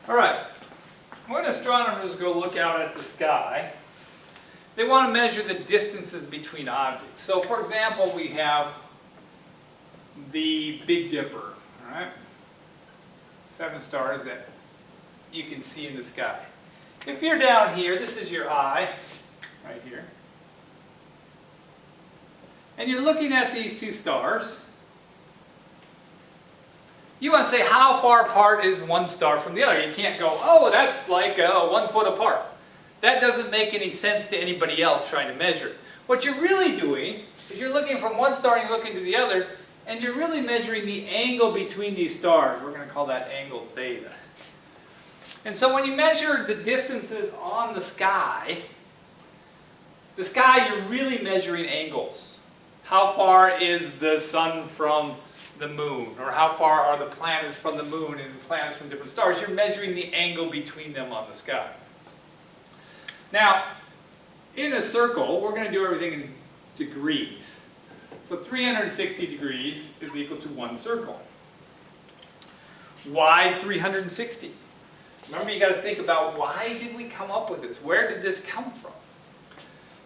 All right, when astronomers go look out at the sky, they want to measure the distances between objects. So for example, we have the Big Dipper, all right? 7 stars that you can see in the sky. If you're down here, this is your eye, right here. And you're looking at these 2 stars. You want to say how far apart is one star from the other. You can't go, oh, that's like 1 foot apart. That doesn't make any sense to anybody else trying to measure it. What you're really doing is you're looking from one star and you're looking to the other, and you're really measuring the angle between these stars. We're going to call that angle theta. And so when you measure the distances on the sky you're really measuring angles. How far is the sun from the moon? Or how far are the planets from the moon and the planets from different stars? You're measuring the angle between them on the sky. Now, in a circle, we're going to do everything in degrees. So 360 degrees is equal to 1 circle. Why 360? Remember, you got to think about, why did we come up with this? Where did this come from?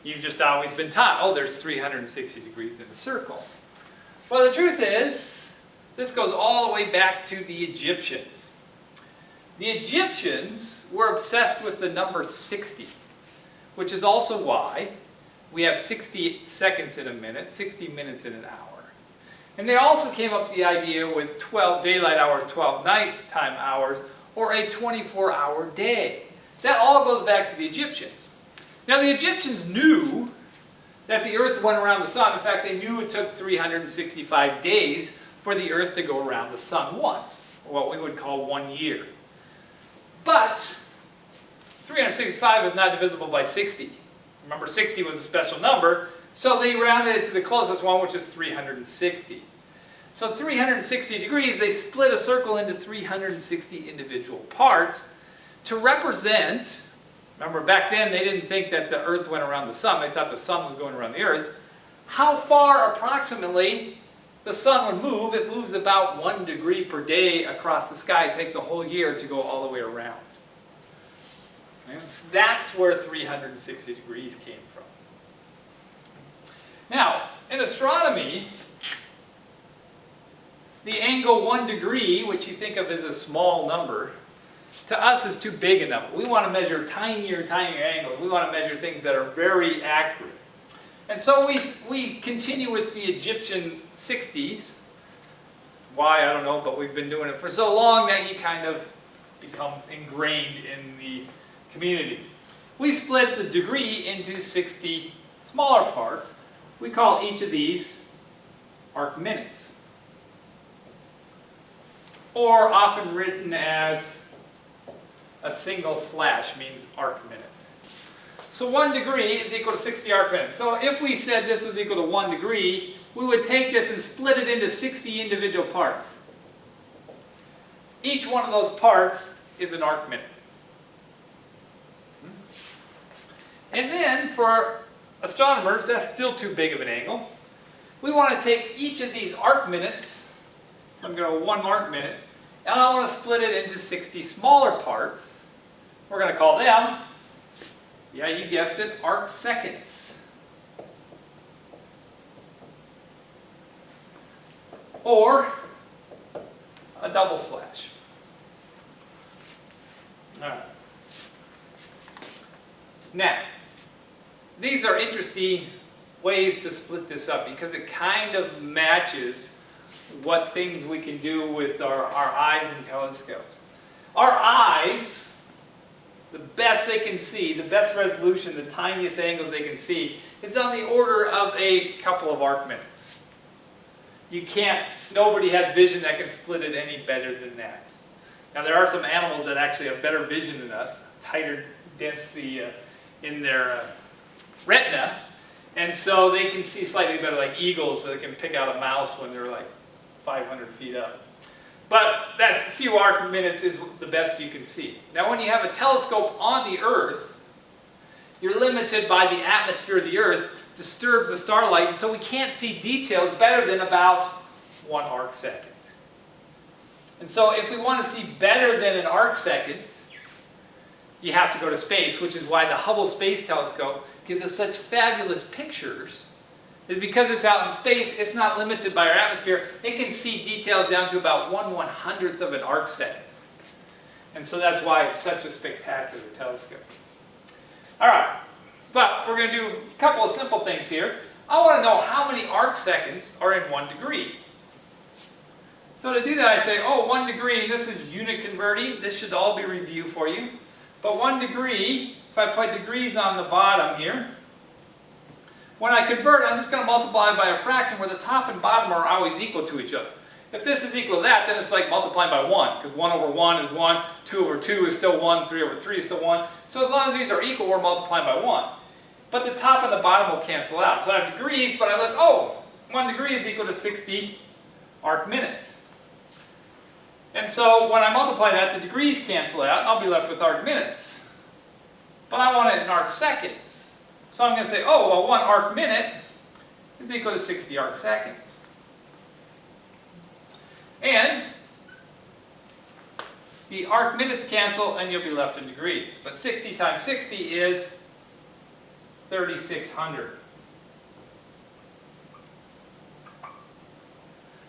You've just always been taught, oh, there's 360 degrees in a circle. Well, the truth is, this goes all the way back to the Egyptians. The Egyptians were obsessed with the number 60, which is also why we have 60 seconds in a minute, 60 minutes in an hour. And they also came up with the idea with 12 daylight hours, 12 nighttime hours, or a 24-hour day. That all goes back to the Egyptians. Now, the Egyptians knew that the Earth went around the sun. In fact, they knew it took 365 days for the Earth to go around the sun once, or what we would call 1 year. But 365 is not divisible by 60. Remember, 60 was a special number, so they rounded it to the closest one, which is 360. So 360 degrees, they split a circle into 360 individual parts to represent. Remember, back then they didn't think that the Earth went around the sun. They thought the sun was going around the Earth. How far approximately the sun would move? It moves about 1 degree per day across the sky. It takes a whole year to go all the way around. Okay? That's where 360 degrees came from. Now, in astronomy, the angle 1 degree, which you think of as a small number, to us is too big a number. We want to measure tinier angles. We want to measure things that are very accurate. And so we continue with the Egyptian 60s. Why, I don't know, but we've been doing it for so long that it kind of becomes ingrained in the community. We split the degree into 60 smaller parts. We call each of these arc minutes, or often written as a single slash means arc minute. So 1 degree is equal to 60 arc minutes. So if we said this was equal to 1 degree, we would take this and split it into 60 individual parts. Each one of those parts is an arc minute. And then for astronomers, that's still too big of an angle. We want to take each of these arc minutes, so I'm going to 1 arc minute, and I want to split it into 60 smaller parts. We're going to call them, yeah, you guessed it, arc seconds. Or a double slash. All right. Now, these are interesting ways to split this up because it kind of matches what things we can do with our eyes and telescopes. Our eyes, the best they can see, the best resolution, the tiniest angles they can see, is on the order of a couple of arc minutes. You can't, nobody has vision that can split it any better than that. Now there are some animals that actually have better vision than us, tighter density in their retina, and so they can see slightly better, like eagles, so they can pick out a mouse when they're like 500 feet up. But that's a few arc minutes is the best you can see. Now when you have a telescope on the Earth, you're limited by the atmosphere of the Earth, disturbs the starlight, and so we can't see details better than about 1 arc second. And so if we want to see better than an arc second, you have to go to space, which is why the Hubble Space Telescope gives us such fabulous pictures. Is because it's out in space, it's not limited by our atmosphere. It can see details down to about 1/100th of an arc second. And so that's why it's such a spectacular telescope. All right, but we're going to do a couple of simple things here. I want to know how many arc seconds are in 1 degree. So to do that, I say, oh, 1 degree, this is unit converting. This should all be review for you. But 1 degree, if I put degrees on the bottom here, when I convert, I'm just going to multiply by a fraction where the top and bottom are always equal to each other. If this is equal to that, then it's like multiplying by 1, because 1 over 1 is 1, 2 over 2 is still 1, 3 over 3 is still 1. So as long as these are equal, we're multiplying by 1. But the top and the bottom will cancel out. So I have degrees, but I look, oh, 1 degree is equal to 60 arc minutes. And so when I multiply that, the degrees cancel out, and I'll be left with arc minutes. But I want it in arc seconds. So I'm going to say, oh, well, 1 arc minute is equal to 60 arc seconds. And the arc minutes cancel, and you'll be left in degrees. But 60 times 60 is 3,600.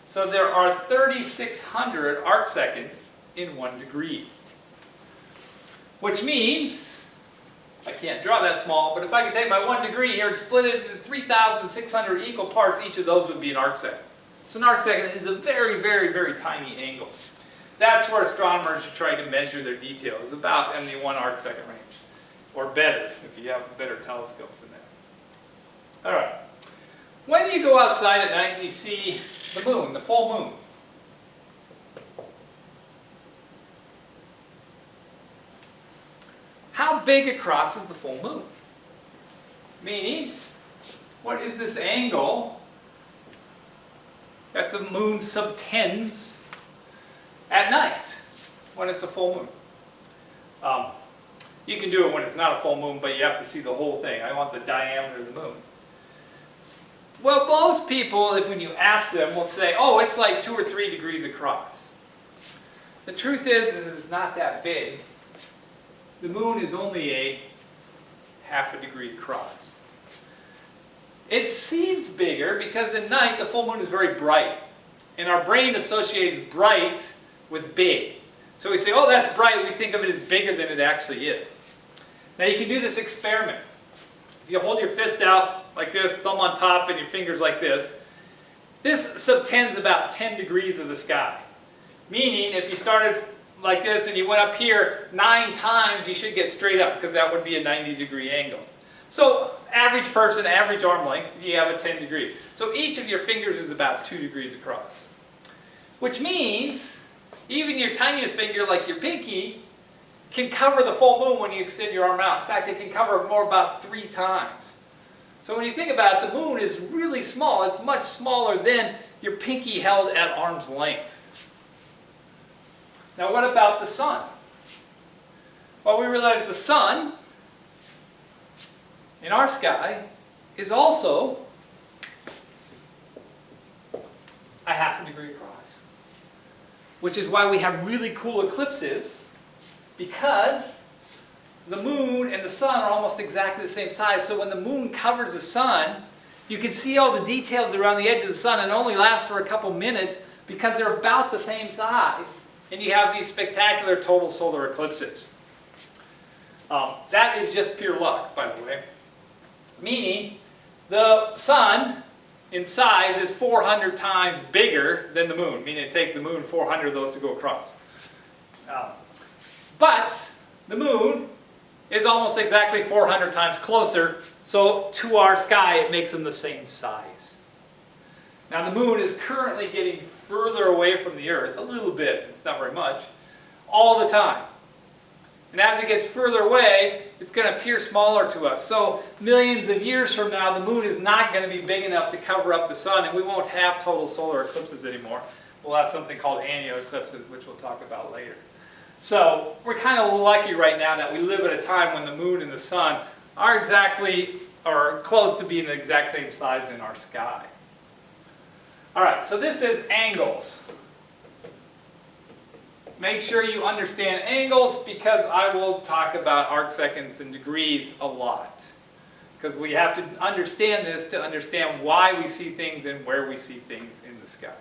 So there are 3,600 arc seconds in 1 degree. Which means, I can't draw that small, but if I could take my 1 degree here and split it into 3,600 equal parts, each of those would be an arc second. So an arc second is a very, very, very tiny angle. That's where astronomers are trying to measure their details, about in the 1 arc second range. Or better, if you have better telescopes than that. All right. When you go outside at night and you see the moon, the full moon, how big across is the full moon? Meaning, what is this angle that the moon subtends at night when it's a full moon? You can do it when it's not a full moon, but you have to see the whole thing. I want the diameter of the moon. Well, most people, when you ask them, will say, oh, it's like 2 or 3 degrees across. The truth is it's not that big. The moon is only a ½ a degree across. It seems bigger because at night the full moon is very bright. And our brain associates bright with big. So we say, oh, that's bright. We think of it as bigger than it actually is. Now you can do this experiment. If you hold your fist out like this, thumb on top, and your fingers like this, this subtends about 10 degrees of the sky. Meaning, if you started like this and you went up here 9 times, you should get straight up because that would be a 90-degree angle. So, average person, average arm length, you have a 10 degree. So each of your fingers is about 2 degrees across. Which means, even your tiniest finger, like your pinky, can cover the full moon when you extend your arm out. In fact, it can cover it more about 3 times. So when you think about it, the moon is really small. It's much smaller than your pinky held at arm's length. Now what about the sun? Well, we realize the sun in our sky is also a ½ a degree across. Which is why we have really cool eclipses, because the moon and the sun are almost exactly the same size. So when the moon covers the sun, you can see all the details around the edge of the sun, and it only lasts for a couple minutes because they're about the same size. And you have these spectacular total solar eclipses. That is just pure luck, by the way. Meaning, the sun in size is 400 times bigger than the moon. Meaning it takes the moon 400 of those to go across. But the moon is almost exactly 400 times closer, so to our sky it makes them the same size. Now the moon is currently getting further away from the Earth, a little bit, it's not very much, all the time. And as it gets further away, it's going to appear smaller to us. So millions of years from now, the moon is not going to be big enough to cover up the sun, and we won't have total solar eclipses anymore. We'll have something called annual eclipses, which we'll talk about later. So we're kind of lucky right now that we live at a time when the moon and the sun are exactly, or close to being the exact same size in our sky. All right, so this is angles. make sure you understand angles, because I will talk about arc seconds and degrees a lot. Because we have to understand this to understand why we see things and where we see things in the sky.